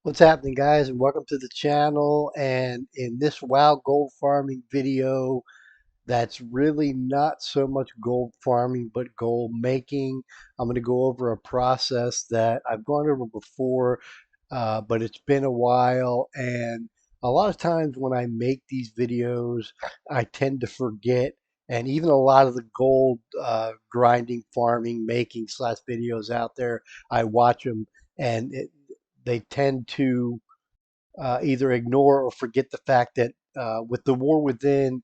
What's happening, guys, and welcome to the channel. And in this WoW gold farming video, that's really not so much gold farming but gold making, I'm going to go over a process that I've gone over before, but it's been a while. And a lot of times when I make these videos, I tend to forget. And even a lot of the gold grinding, farming, making slash videos out there, I watch them, and they tend to either ignore or forget the fact that with the War Within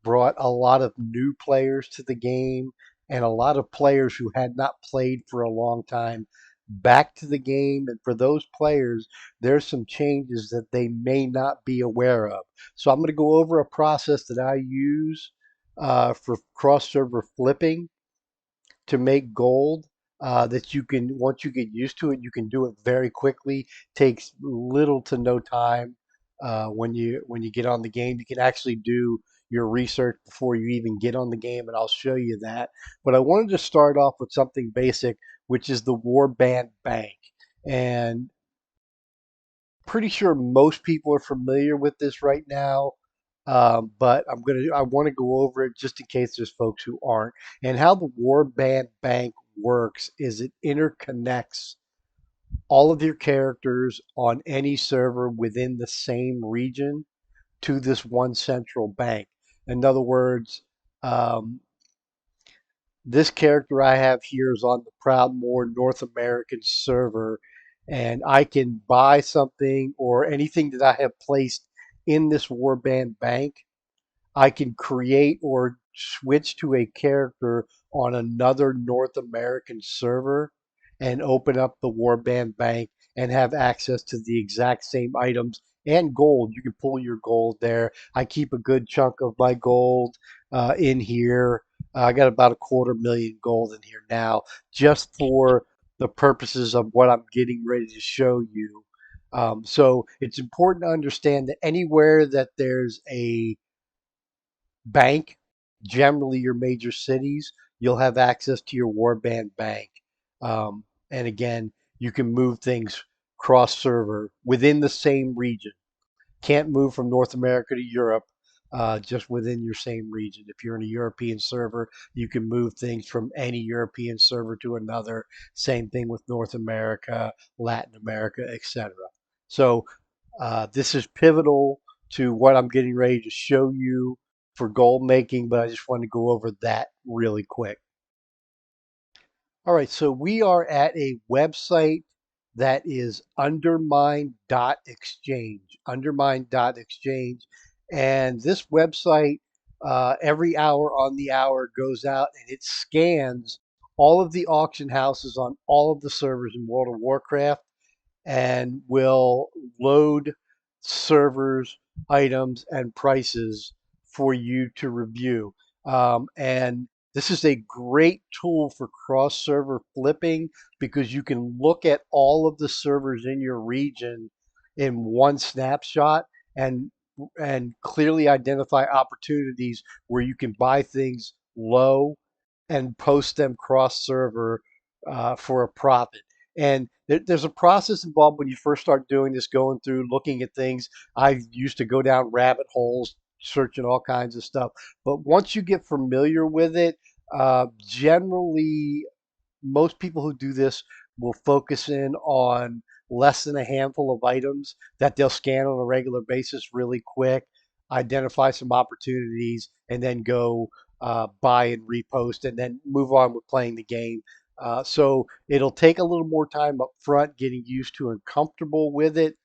brought a lot of new players to the game and a lot of players who had not played for a long time back to the game. And for those players, there's some changes that they may not be aware of. So I'm going to go over a process that I use for cross server flipping to make gold, that you can, once you get used to it, you can do it very quickly. Takes little to no time. When you get on the game, you can actually do your research before you even get on the game, and I'll show you that. But I wanted to start off with something basic, which is the Warband Bank. And pretty sure most people are familiar with this right now, but I want to go over it just in case there's folks who aren't. And how the Warband Bank works is it interconnects all of your characters on any server within the same region to this one central bank. In other words, um, this character I have here is on the Proudmoore North American server, and I can buy something or anything that I have placed in this Warband Bank. I can create or switch to a character on another North American server and open up the Warband Bank and have access to the exact same items and gold. You can pull your gold there. I keep a good chunk of my gold in here. I got about 250,000 gold in here now, just for the purposes of what I'm getting ready to show you. So it's important to understand that anywhere that there's a bank, generally your major cities, you'll have access to your Warband Bank. And again, you can move things cross server within the same region. Can't move from North America to Europe, just within your same region. If you're in a European server, you can move things from any European server to another. Same thing with North America, Latin America, etc. So this is pivotal to what I'm getting ready to show you for gold making, but I just want to go over that really quick. All right, so we are at a website that is UndermineDoExchange, UndermineDoExchange. And this website, every hour on the hour, goes out and it scans all of the auction houses on all of the servers in World of Warcraft and will load servers, items, and prices for you to review. And this is a great tool for cross server flipping because you can look at all of the servers in your region in one snapshot and clearly identify opportunities where you can buy things low and post them cross server for a profit. And there's a process involved when you first start doing this, going through, looking at things. I used to go down rabbit holes, searching all kinds of stuff. But once you get familiar with it, generally, most people who do this will focus in on less than a handful of items that they'll scan on a regular basis really quick, identify some opportunities, and then go buy and repost, and then move on with playing the game. So it'll take a little more time up front getting used to and comfortable with it.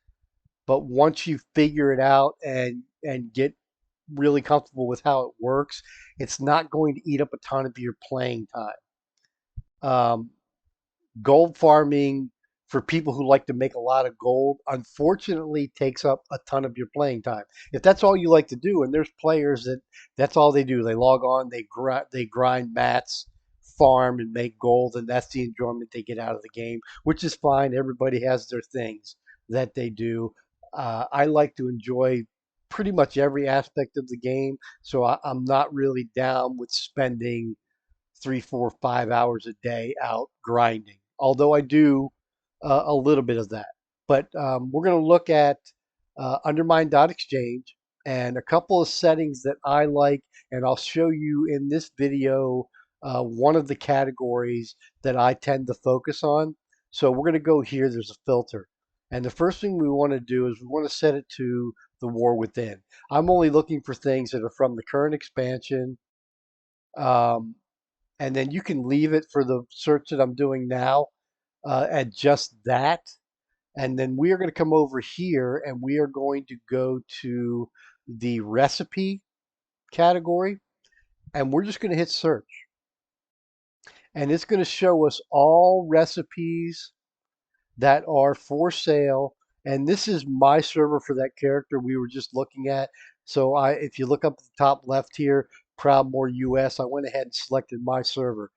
But once you figure it out and get really comfortable with how it works, it's not going to eat up a ton of your playing time. Um, Gold farming for people who like to make a lot of gold, unfortunately, takes up a ton of your playing time. If that's all you like to do, and there's players that that's all they do, they log on, they grind mats, farm, and make gold, and that's the enjoyment they get out of the game, which is fine. Everybody has their things that they do. I like to enjoy pretty much every aspect of the game, so I'm not really down with spending 3, 4, 5 hours a day out grinding. Although I do a little bit of that. But we're going to look at UndermineDoExchange and a couple of settings that I like, and I'll show you in this video one of the categories that I tend to focus on. So we're going to go here. There's a filter. And the first thing we want to do is we want to set it to the War Within. I'm only looking for things that are from the current expansion. Um, and then you can leave it for the search that I'm doing now at just that. And then we are going to come over here and we are going to go to the recipe category and we're just going to hit search. And it's going to show us all recipes that are for sale. And this is my server for that character we were just looking at. So if you look up at the top left here, Proudmoore US, I went ahead and selected my server.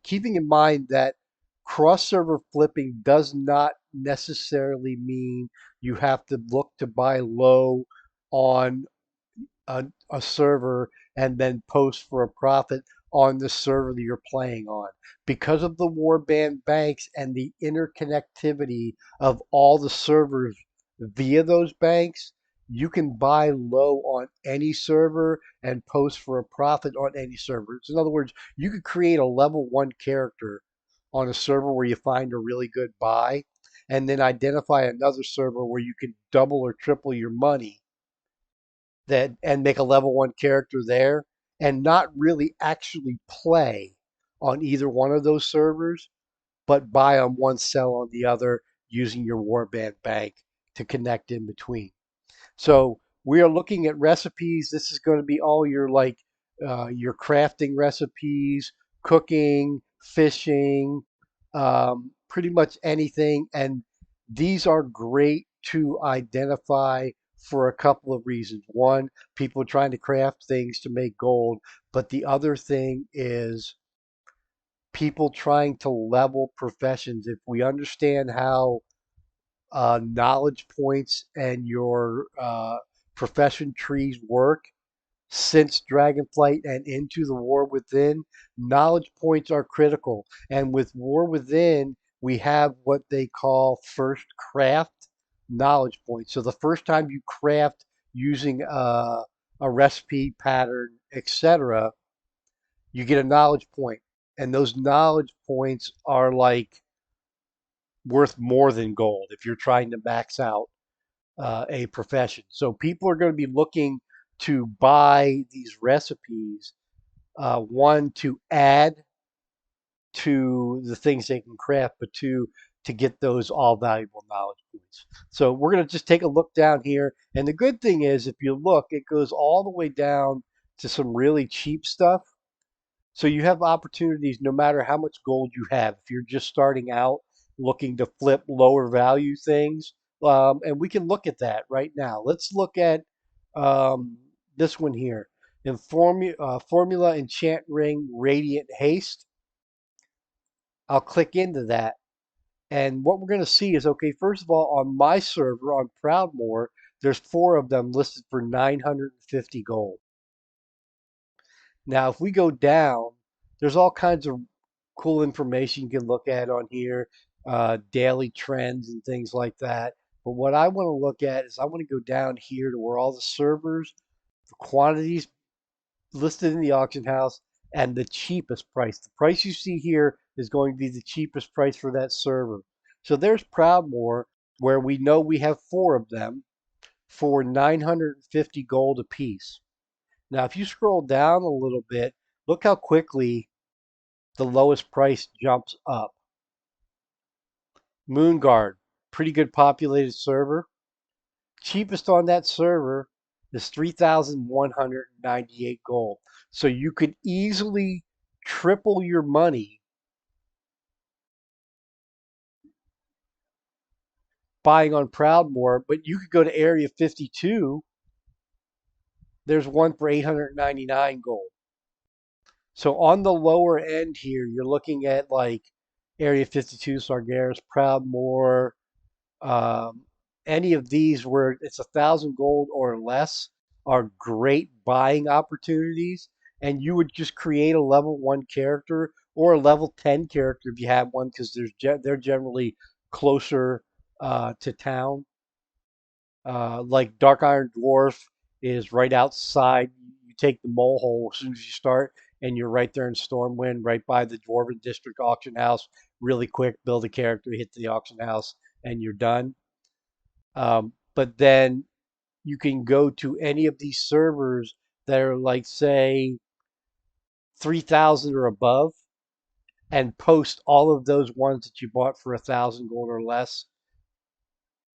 Keeping in mind that cross-server flipping does not necessarily mean you have to look to buy low on a server and then post for a profit on the server that you're playing on. Because of the warband banks and the interconnectivity of all the servers via those banks, you can buy low on any server and post for a profit on any server. So in other words, you could create a level 1 character on a server where you find a really good buy, and then identify another server where you can double or triple your money that and make a level 1 character there and not really actually play on either one of those servers, but buy on one, sell on the other using your warband bank to connect in between. So we are looking at recipes. This is going to be all your crafting recipes, cooking, fishing, pretty much anything. And these are great to identify for a couple of reasons. One, people trying to craft things to make gold, but the other thing is people trying to level professions. If we understand how knowledge points and your profession trees work since Dragonflight and into the War Within, knowledge points are critical. And with War Within, we have what they call first craft knowledge points. So the first time you craft using a recipe pattern, etc., you get a knowledge point. And those knowledge points are like worth more than gold if you're trying to max out a profession. So people are going to be looking to buy these recipes, one, to add to the things they can craft, but two, to get those all valuable knowledge points. So we're going to just take a look down here. And the good thing is, if you look, it goes all the way down to some really cheap stuff. So you have opportunities no matter how much gold you have. If you're just starting out looking to flip lower value things, and we can look at that right now. Let's look at this one here. In Formula Enchant Ring Radiant Haste. I'll click into that. And what we're going to see is, okay, first of all, on my server on Proudmoore, there's 4 of them listed for 950 gold. Now, if we go down, there's all kinds of cool information you can look at on here, daily trends and things like that. But what I want to look at is I want to go down here to where all the servers, the quantities listed in the auction house, and the cheapest price. The price you see here is going to be the cheapest price for that server. So there's Proudmoore, where we know we have 4 of them for 950 gold apiece. Now, if you scroll down a little bit, look how quickly the lowest price jumps up. Moonguard, pretty good populated server. Cheapest on that server is 3,198 gold. So you could easily triple your money buying on Proudmoore, but you could go to Area 52. There's one for 899 gold. So on the lower end here, you're looking at like Area 52, Sargeras, Proudmoore, um, any of these where it's 1,000 gold or less are great buying opportunities. And you would just create a level 1 character or a level 10 character if you have one, because they're generally closer to town. Like Dark Iron Dwarf is right outside. You take the mole hole as soon as you start, and you're right there in Stormwind, right by the Dwarven District auction house. Really quick, build a character, hit the auction house, and you're done. But then you can go to any of these servers that are like, say, 3,000 or above, and post all of those ones that you bought for 1,000 gold or less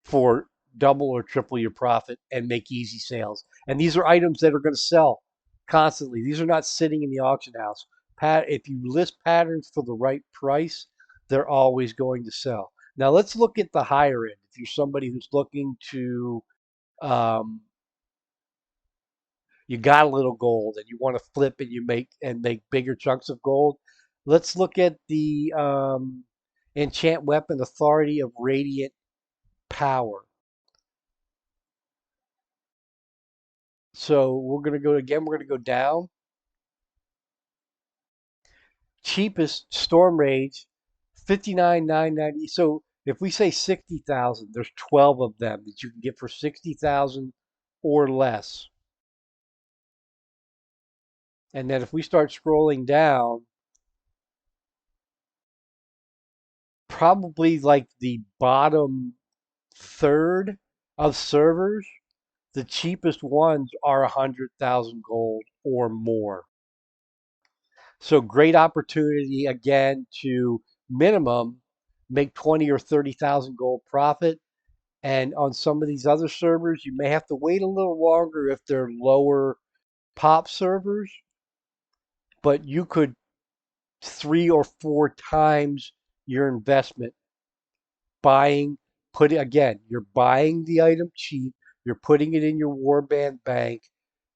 for double or triple your profit and make easy sales. And these are items that are going to sell constantly. These are not sitting in the auction house. If you list patterns for the right price, they're always going to sell. Now let's look at the higher end. If you're somebody who's looking to, um, you got a little gold and you want to flip and you make bigger chunks of gold. Let's look at the enchant weapon authority of radiant power. So we're going to go again. We're going to go down. Cheapest Storm Rage, 59,990. So if we say 60,000, there's 12 of them that you can get for 60,000 or less. And then if we start scrolling down, probably like the bottom third of servers, the cheapest ones are 100,000 gold or more. So great opportunity again to minimum make 20 or 30,000 gold profit. And on some of these other servers, you may have to wait a little longer if they're lower pop servers, but you could 3 or 4 times your investment buying, put it again, you're buying the item cheap, you're putting it in your warband bank,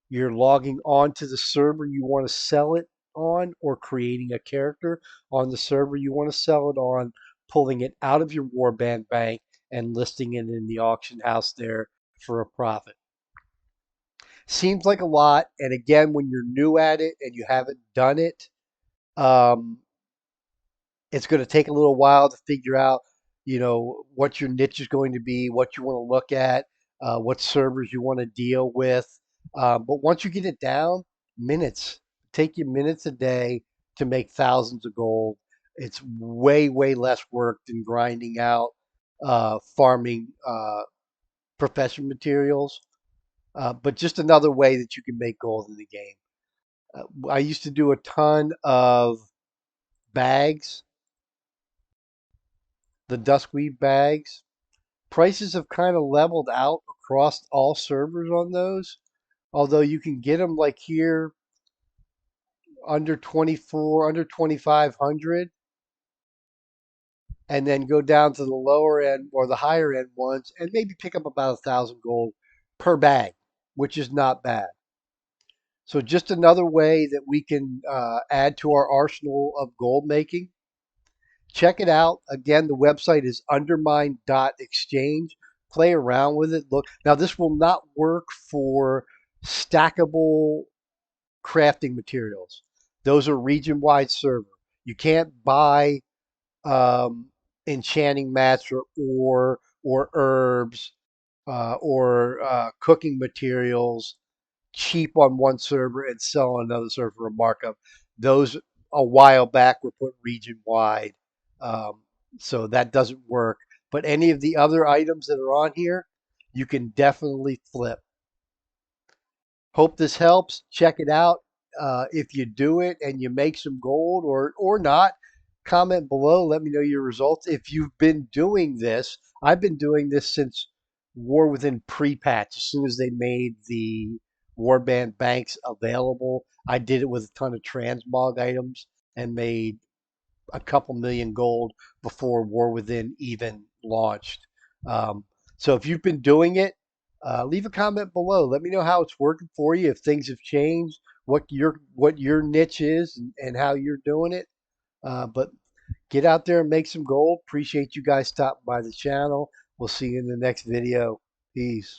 you're logging on to the server you want to sell it on, or creating a character on the server you want to sell it on, pulling it out of your warband bank and listing it in the auction house there for a profit. Seems like a lot, and again, when you're new at it and you haven't done it, um, it's going to take a little while to figure out, what your niche is going to be, what you want to look at, what servers you want to deal with. But once you get it down, minutes, take you minutes a day to make thousands of gold. It's way, way less work than grinding out, farming profession materials. But just another way that you can make gold in the game. I used to do a ton of bags, the Duskweave bags. Prices have kind of leveled out across all servers on those, although you can get them like here under 24, under 2,500, and then go down to the lower end or the higher end ones and maybe pick up about 1,000 gold per bag, which is not bad. So just another way that we can add to our arsenal of gold making. Check it out. Again, the website is UndermineDoExchange. Play around with it. Look, now this will not work for stackable crafting materials. Those are region-wide server. You can't buy enchanting mats or herbs or cooking materials cheap on one server and sell on another server for a markup. Those a while back were put region wide, um, so that doesn't work. But any of the other items that are on here, you can definitely flip. Hope this helps. Check it out. If you do it and you make some gold or not, comment below. Let me know your results. If you've been doing this, I've been doing this since War Within pre-patch. As soon as they made the Warband banks available, I did it with a ton of transmog items and made a couple million gold before War Within even launched. Um, so if you've been doing it, leave a comment below. Let me know how it's working for you. If things have changed, what your niche is, and how you're doing it. But get out there and make some gold. Appreciate you guys stopping by the channel. We'll see you in the next video. Peace.